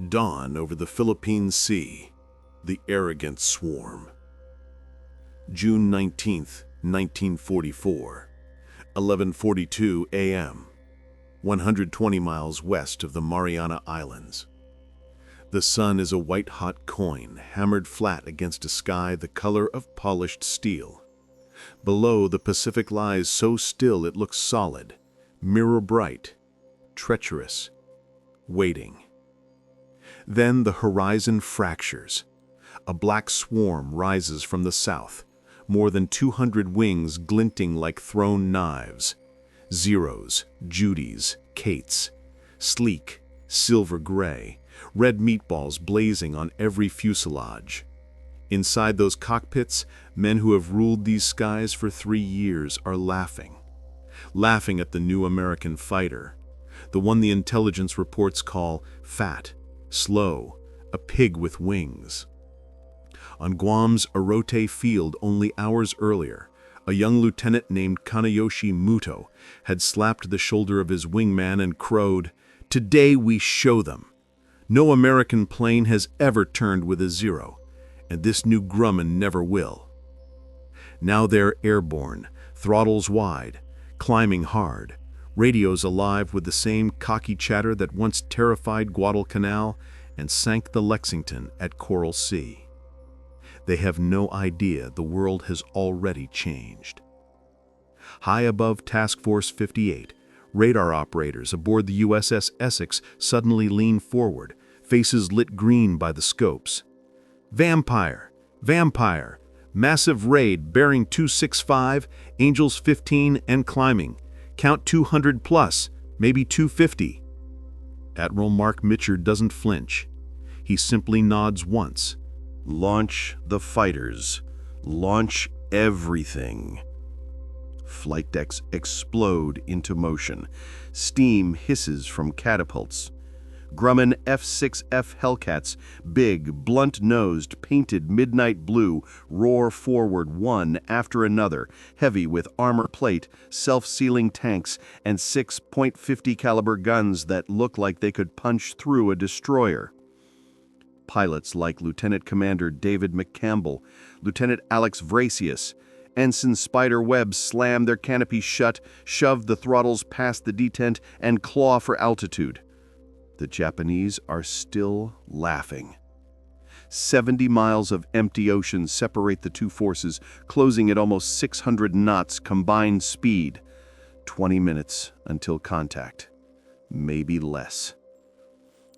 Dawn over the Philippine Sea, the arrogant swarm. June 19th, 1944, 11:42 a.m., 120 miles west of the Mariana Islands. The sun is a white-hot coin hammered flat against a sky the color of polished steel. Below, the Pacific lies so still it looks solid, mirror-bright, treacherous, waiting. Then the horizon fractures. A black swarm rises from the south, more than 200 wings glinting like thrown knives. Zeros, Judies, Kates, sleek, silver-gray, red meatballs blazing on every fuselage. Inside those cockpits, men who have ruled these skies for 3 years are laughing at the new American fighter, the one the intelligence reports call fat, slow, a pig with wings. On Guam's Orote Field only hours earlier, a young lieutenant named Kanayoshi Muto had slapped the shoulder of his wingman and crowed, "Today we show them. No American plane has ever turned with a zero, and this new Grumman never will." Now they're airborne, throttles wide, climbing hard, radios alive with the same cocky chatter that once terrified Guadalcanal and sank the Lexington at Coral Sea. They have no idea the world has already changed. High above Task Force 58, radar operators aboard the USS Essex suddenly lean forward, faces lit green by the scopes. "Vampire! Vampire! Massive raid bearing 265, Angels 15 and climbing. Count 200 plus, maybe 250. Admiral Mark Mitcher doesn't flinch. He simply nods once. Launch the fighters. Launch everything. Flight decks explode into motion. Steam hisses from catapults. Grumman F6F Hellcats, big, blunt-nosed, painted midnight blue, roar forward one after another, heavy with armor plate, self-sealing tanks, and 6.50 caliber guns that look like they could punch through a destroyer. Pilots like Lieutenant Commander David McCampbell, Lieutenant Alex Vracius, Ensign Spider Webb slam their canopies shut, shove the throttles past the detent, and claw for altitude. The Japanese are still laughing. 70 miles of empty ocean separate the two forces, closing at almost 600 knots combined speed. 20 minutes until contact. Maybe less.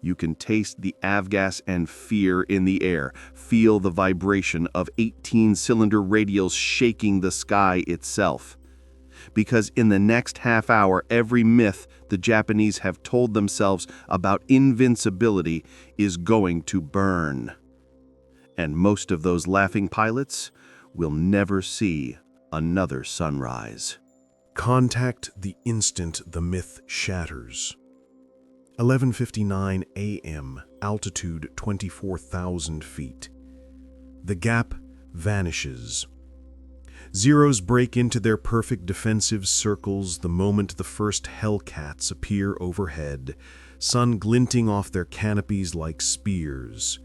You can taste the avgas and fear in the air, feel the vibration of 18-cylinder radials shaking the sky itself. Because in the next half hour, every myth the Japanese have told themselves about invincibility is going to burn. And most of those laughing pilots will never see another sunrise. Contact the instant the myth shatters. 11:59 a.m., altitude 24,000 feet. The gap vanishes. Zeros break into their perfect defensive circles the moment the first Hellcats appear overhead, sun glinting off their canopies like spears.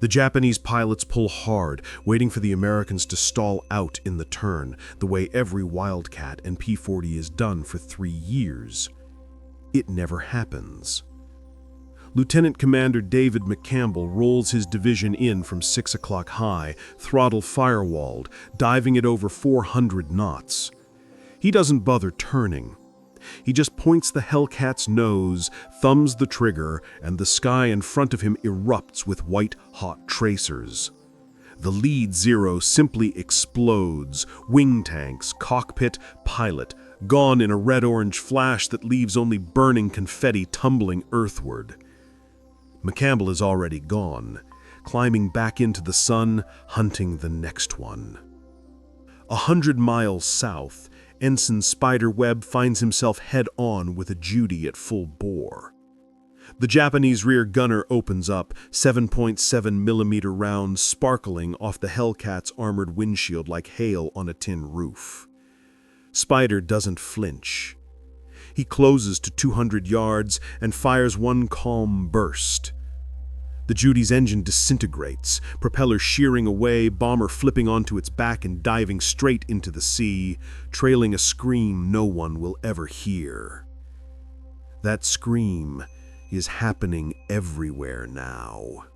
The Japanese pilots pull hard, waiting for the Americans to stall out in the turn, the way every Wildcat and P-40 is done for 3 years. It never happens. Lieutenant Commander David McCampbell rolls his division in from 6 o'clock high, throttle firewalled, diving at over 400 knots. He doesn't bother turning. He just points the Hellcat's nose, thumbs the trigger, and the sky in front of him erupts with white-hot tracers. The lead Zero simply explodes, wing tanks, cockpit, pilot, gone in a red-orange flash that leaves only burning confetti tumbling earthward. McCampbell is already gone, climbing back into the sun, hunting the next one. 100 miles south, Ensign Spider Webb finds himself head-on with a Judy at full bore. The Japanese rear gunner opens up, 7.7mm rounds sparkling off the Hellcat's armored windshield like hail on a tin roof. Spider doesn't flinch. He closes to 200 yards and fires one calm burst. The Judy's engine disintegrates, propeller shearing away, bomber flipping onto its back and diving straight into the sea, trailing a scream no one will ever hear. That scream is happening everywhere now.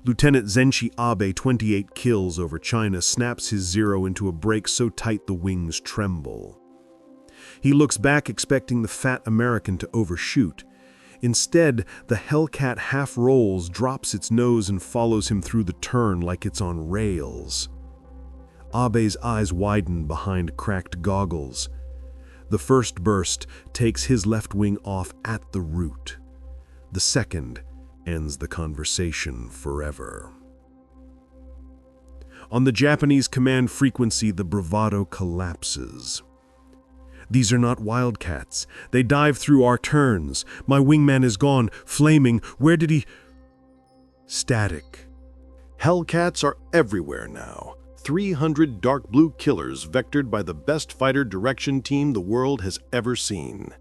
Lieutenant Zenshi Abe, 28 kills over China, snaps his Zero into a brake so tight the wings tremble. He looks back expecting the fat American to overshoot. Instead, the Hellcat half rolls, drops its nose and follows him through the turn like it's on rails. Abe's eyes widen behind cracked goggles. The first burst takes his left wing off at the root. The second ends the conversation forever. On the Japanese command frequency, the bravado collapses. These are not wildcats. They dive through our turns. My wingman is gone, flaming. Where did he... Static. Hellcats are everywhere now. 300 dark blue killers vectored by the best fighter direction team the world has ever seen.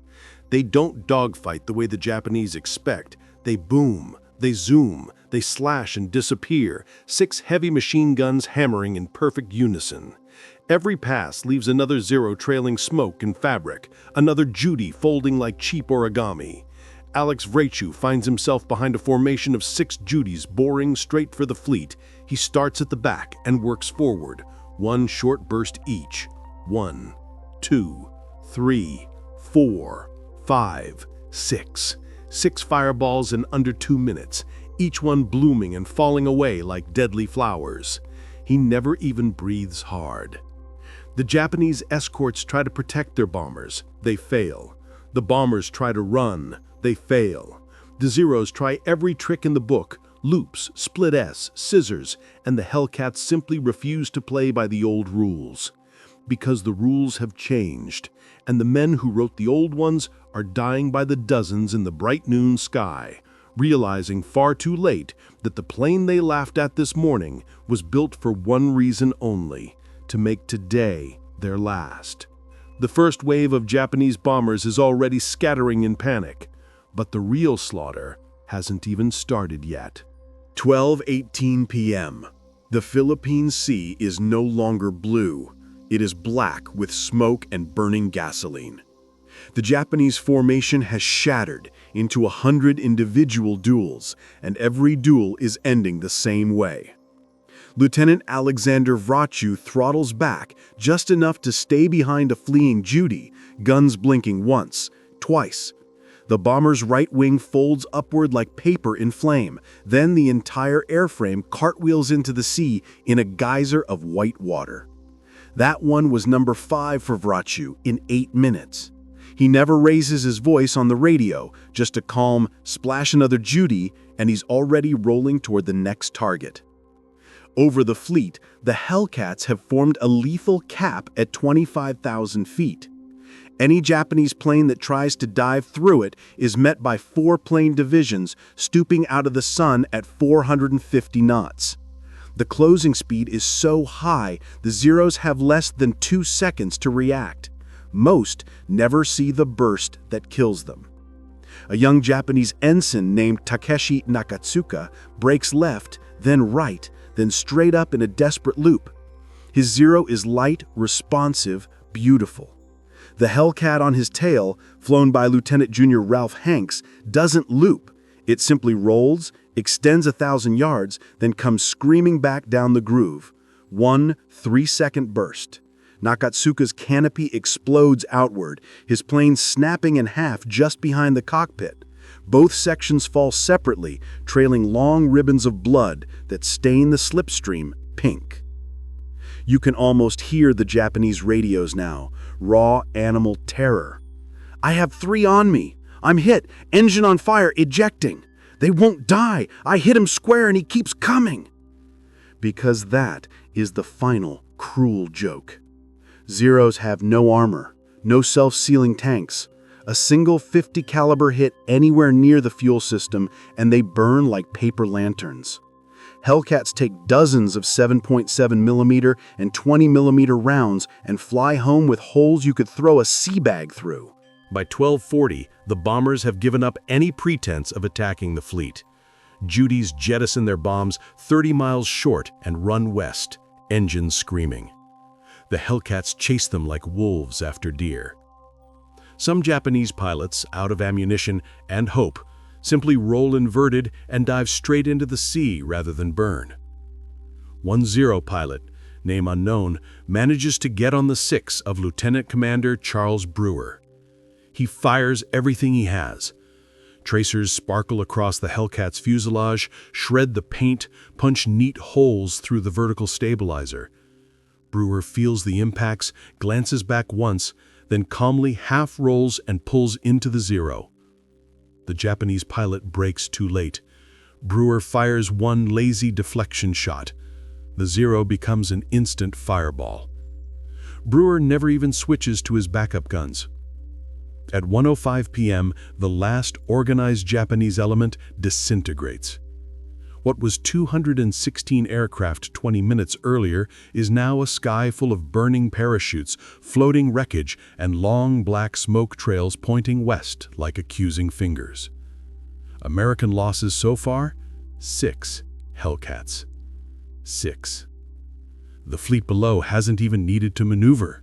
They don't dogfight the way the Japanese expect. They boom, they zoom, they slash and disappear, 6 heavy machine guns hammering in perfect unison. Every pass leaves another Zero trailing smoke and fabric, another Judy folding like cheap origami. Alex Vrechu finds himself behind a formation of 6 Judys boring straight for the fleet. He starts at the back and works forward, 1 short burst each. 1, 2, 3, 4, 5, 6. 6 fireballs in under 2 minutes, each one blooming and falling away like deadly flowers. He never even breathes hard. The Japanese escorts try to protect their bombers. They fail. The bombers try to run. They fail. The Zeros try every trick in the book, loops, split S, scissors, and the Hellcats simply refuse to play by the old rules. Because the rules have changed, and the men who wrote the old ones are dying by the dozens in the bright noon sky, realizing far too late that the plane they laughed at this morning was built for one reason only, to make today their last. The first wave of Japanese bombers is already scattering in panic, but the real slaughter hasn't even started yet. 12:18 p.m. The Philippine Sea is no longer blue. It is black with smoke and burning gasoline. The Japanese formation has shattered into 100 individual duels, and every duel is ending the same way. Lieutenant Alexander Vrechu throttles back just enough to stay behind a fleeing Judy, guns blinking once, twice. The bomber's right wing folds upward like paper in flame. Then the entire airframe cartwheels into the sea in a geyser of white water. That one was number 5 for Vrechu in 8 minutes. He never raises his voice on the radio, just a calm, splash another Judy, and he's already rolling toward the next target. Over the fleet, the Hellcats have formed a lethal cap at 25,000 feet. Any Japanese plane that tries to dive through it is met by 4 plane divisions stooping out of the sun at 450 knots. The closing speed is so high, the Zeros have less than 2 seconds to react. Most never see the burst that kills them. A young Japanese ensign named Takeshi Nakatsuka breaks left, then right, then straight up in a desperate loop. His Zero is light, responsive, beautiful. The Hellcat on his tail, flown by Lieutenant Junior Ralph Hanks, doesn't loop. It simply rolls, extends 1,000 yards, then comes screaming back down the groove. 1 3-second burst. Nakatsuka's canopy explodes outward, his plane snapping in half just behind the cockpit. Both sections fall separately, trailing long ribbons of blood that stain the slipstream pink. You can almost hear the Japanese radios now, raw animal terror. "I have 3 on me. I'm hit. Engine on fire, ejecting. They won't die. I hit him square and he keeps coming." Because that is the final cruel joke. Zeros have no armor, no self-sealing tanks. A single 50 caliber hit anywhere near the fuel system and they burn like paper lanterns. Hellcats take dozens of 7.7mm and 20mm rounds and fly home with holes you could throw a sea bag through. By 12:40, the bombers have given up any pretense of attacking the fleet. Judies jettison their bombs 30 miles short and run west, engines screaming. The Hellcats chase them like wolves after deer. Some Japanese pilots, out of ammunition and hope, simply roll inverted and dive straight into the sea rather than burn. One Zero pilot, name unknown, manages to get on the six of Lieutenant Commander Charles Brewer. He fires everything he has. Tracers sparkle across the Hellcat's fuselage, shred the paint, punch neat holes through the vertical stabilizer. Brewer feels the impacts, glances back once, then calmly half rolls and pulls into the Zero. The Japanese pilot brakes too late. Brewer fires one lazy deflection shot. The Zero becomes an instant fireball. Brewer never even switches to his backup guns. At 1:05 p.m., the last organized Japanese element disintegrates. What was 216 aircraft 20 minutes earlier is now a sky full of burning parachutes, floating wreckage, and long black smoke trails pointing west like accusing fingers. American losses so far? 6 Hellcats. 6. The fleet below hasn't even needed to maneuver.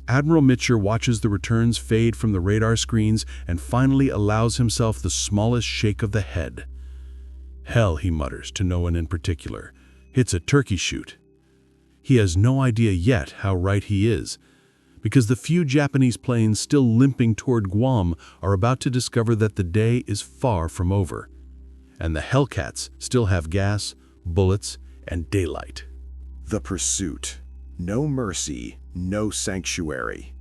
Admiral Mitcher watches the returns fade from the radar screens and finally allows himself the smallest shake of the head. Hell, he mutters to no one in particular. It's a turkey shoot. He has no idea yet how right he is, because the few Japanese planes still limping toward Guam are about to discover that the day is far from over, and the Hellcats still have gas, bullets, and daylight. The pursuit. No mercy, no sanctuary.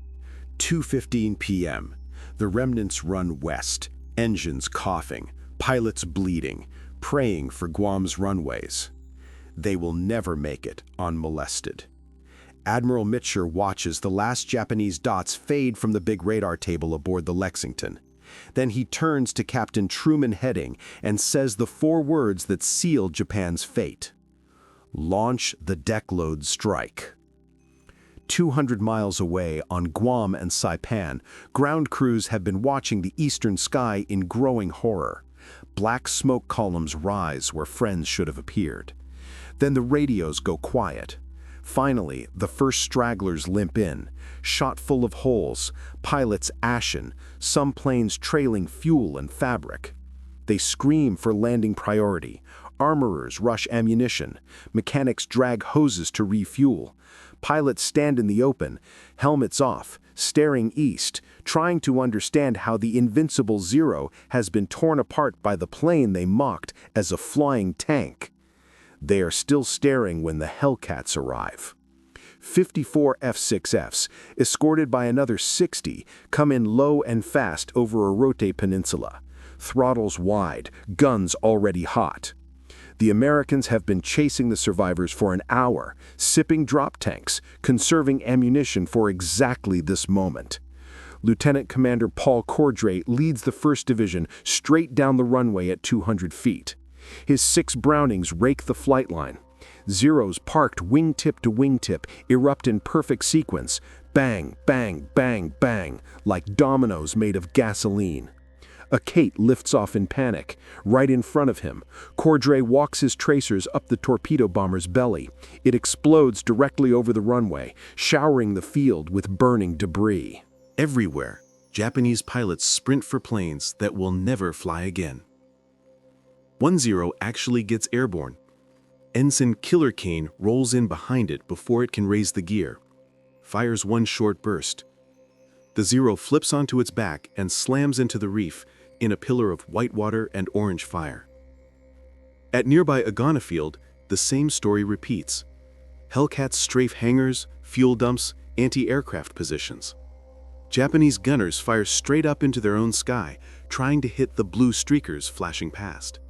2:15 p.m. The remnants run west, engines coughing, pilots bleeding, praying for Guam's runways. They will never make it unmolested. Admiral Mitcher watches the last Japanese dots fade from the big radar table aboard the Lexington. Then he turns to Captain Truman Heading and says the 4 words that sealed Japan's fate. Launch the deckload strike. 200 miles away on Guam and Saipan, ground crews have been watching the eastern sky in growing horror. Black smoke columns rise where friends should have appeared. Then the radios go quiet. Finally, the first stragglers limp in, shot full of holes, pilots ashen, some planes trailing fuel and fabric. They scream for landing priority. Armorers rush ammunition. Mechanics drag hoses to refuel. Pilots stand in the open, helmets off, staring east, trying to understand how the invincible Zero has been torn apart by the plane they mocked as a flying tank. They are still staring when the Hellcats arrive. 54 F6Fs, escorted by another 60, come in low and fast over Orote Peninsula. Throttles wide, guns already hot. The Americans have been chasing the survivors for an hour, sipping drop tanks, conserving ammunition for exactly this moment. Lieutenant Commander Paul Cordray leads the 1st Division straight down the runway at 200 feet. His 6 Brownings rake the flight line. Zeros parked wingtip to wingtip erupt in perfect sequence, bang, bang, bang, bang, like dominoes made of gasoline. A Kate lifts off in panic. Right in front of him, Cordray walks his tracers up the torpedo bomber's belly. It explodes directly over the runway, showering the field with burning debris. Everywhere, Japanese pilots sprint for planes that will never fly again. 1-0 actually gets airborne. Ensign Killer Kane rolls in behind it before it can raise the gear. Fires one short burst. The Zero flips onto its back and slams into the reef in a pillar of white water and orange fire. At nearby Agana Field, the same story repeats. Hellcats strafe hangars, fuel dumps, anti-aircraft positions. Japanese gunners fire straight up into their own sky, trying to hit the blue streakers flashing past.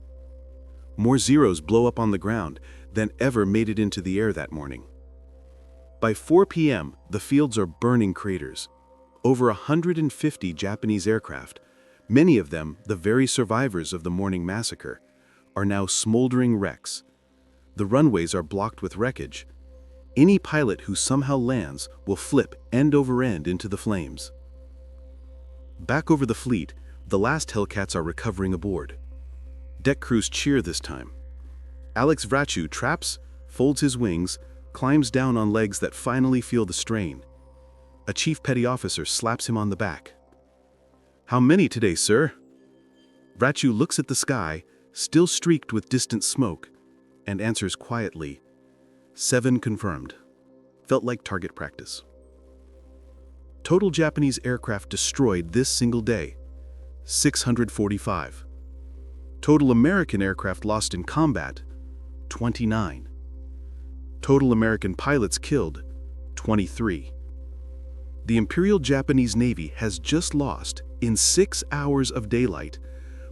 More Zeros blow up on the ground than ever made it into the air that morning. By 4 p.m., the fields are burning craters. Over 150 Japanese aircraft, many of them the very survivors of the morning massacre, are now smoldering wrecks. The runways are blocked with wreckage. Any pilot who somehow lands will flip end over end into the flames. Back over the fleet, the last Hellcats are recovering aboard. Deck crews cheer this time. Alex Vrachu traps, folds his wings, climbs down on legs that finally feel the strain. A chief petty officer slaps him on the back. "How many today, sir?" Vrachu looks at the sky, still streaked with distant smoke, and answers quietly, "7 confirmed." Felt like target practice. Total Japanese aircraft destroyed this single day, 645. Total American aircraft lost in combat, 29. Total American pilots killed, 23. The Imperial Japanese Navy has just lost, in 6 hours of daylight,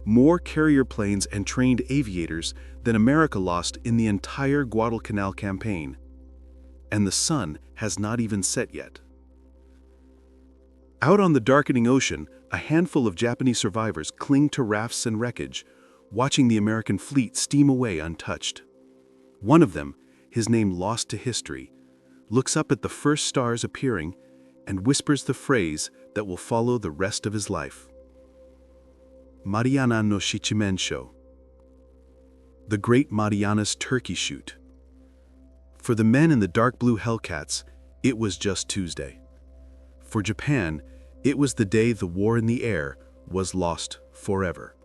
more carrier planes and trained aviators than America lost in the entire Guadalcanal campaign. And the sun has not even set yet. Out on the darkening ocean, a handful of Japanese survivors cling to rafts and wreckage, watching the American fleet steam away untouched. One of them, his name lost to history, looks up at the first stars appearing and whispers the phrase that will follow the rest of his life. Mariana no Shichimensho. The Great Marianas Turkey Shoot. For the men in the dark blue Hellcats, it was just Tuesday. For Japan, it was the day the war in the air was lost forever.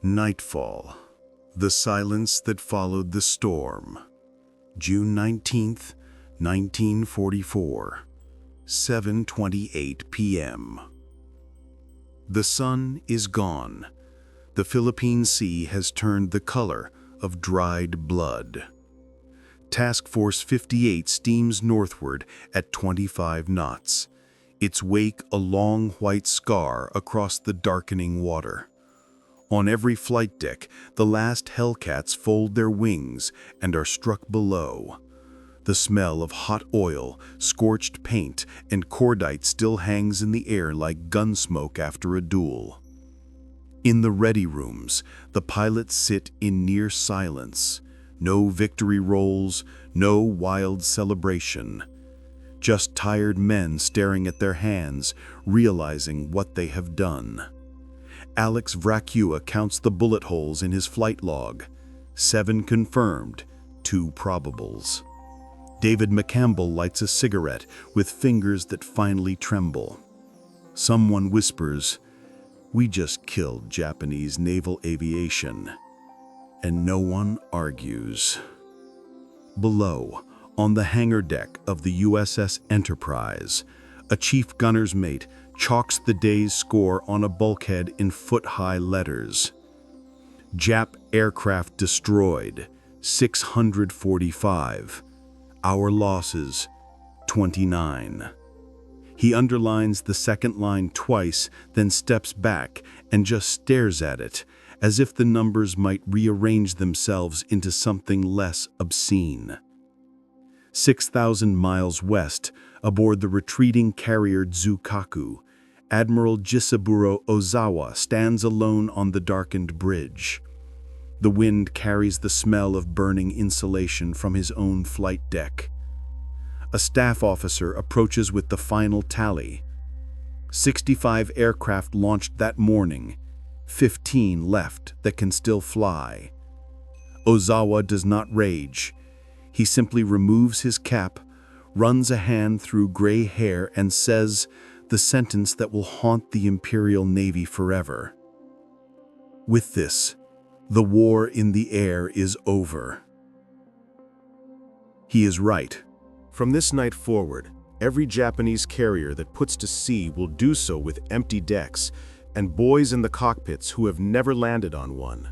Nightfall. The silence that followed the storm. June 19th, 1944. 7:28 p.m. The sun is gone. The Philippine Sea has turned the color of dried blood. Task Force 58 steams northward at 25 knots, its wake a long white scar across the darkening water. On every flight deck, the last Hellcats fold their wings and are struck below. The smell of hot oil, scorched paint, and cordite still hangs in the air like gun smoke after a duel. In the ready rooms, the pilots sit in near silence. No victory rolls, no wild celebration. Just tired men staring at their hands, realizing what they have done. Alex Vracu counts the bullet holes in his flight log. 7 confirmed, 2 probables. David McCampbell lights a cigarette with fingers that finally tremble. Someone whispers, "We just killed Japanese naval aviation." And no one argues. Below, on the hangar deck of the USS Enterprise, a chief gunner's mate chalks the day's score on a bulkhead in foot-high letters. Jap aircraft destroyed, 645. Our losses, 29. He underlines the second line twice, then steps back and just stares at it, as if the numbers might rearrange themselves into something less obscene. 6,000 miles west, aboard the retreating carrier Tsukaku, Admiral Jisaburo Ozawa stands alone on the darkened bridge. The wind carries the smell of burning insulation from his own flight deck. A staff officer approaches with the final tally. 65 aircraft launched that morning, 15 left that can still fly. Ozawa does not rage. He simply removes his cap, runs a hand through gray hair, and says the sentence that will haunt the Imperial Navy forever. With this, the war in the air is over. He is right. From this night forward, every Japanese carrier that puts to sea will do so with empty decks and boys in the cockpits who have never landed on one.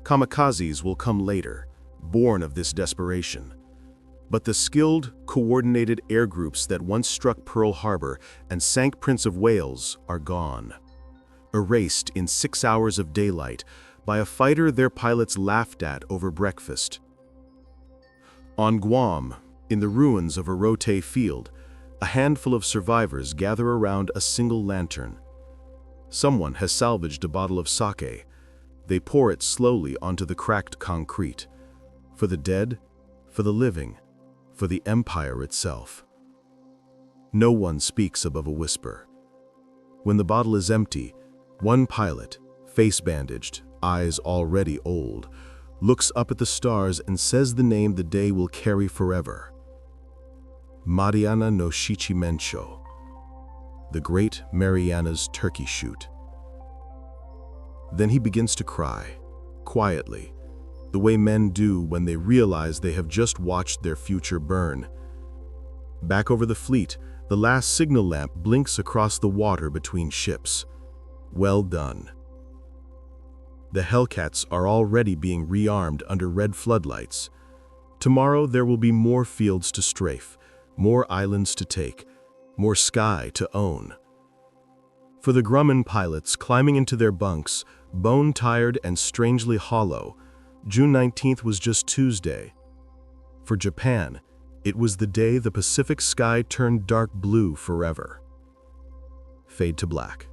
Kamikazes will come later, born of this desperation. But the skilled, coordinated air groups that once struck Pearl Harbor and sank Prince of Wales are gone. Erased in 6 hours of daylight by a fighter their pilots laughed at over breakfast. On Guam, in the ruins of a Rote field, a handful of survivors gather around a single lantern. Someone has salvaged a bottle of sake. They pour it slowly onto the cracked concrete. For the dead, for the living, for the empire itself. No one speaks above a whisper. When the bottle is empty, one pilot, face bandaged, eyes already old, looks up at the stars and says the name the day will carry forever. Mariana no Shichimensho, the Great Marianas Turkey Shoot. Then he begins to cry, quietly, the way men do when they realize they have just watched their future burn. Back over the fleet, the last signal lamp blinks across the water between ships. Well done. The Hellcats are already being rearmed under red floodlights. Tomorrow there will be more fields to strafe, more islands to take, more sky to own. For the Grumman pilots climbing into their bunks, bone-tired and strangely hollow, June 19th was just Tuesday. For Japan, it was the day the Pacific sky turned dark blue forever. Fade to black.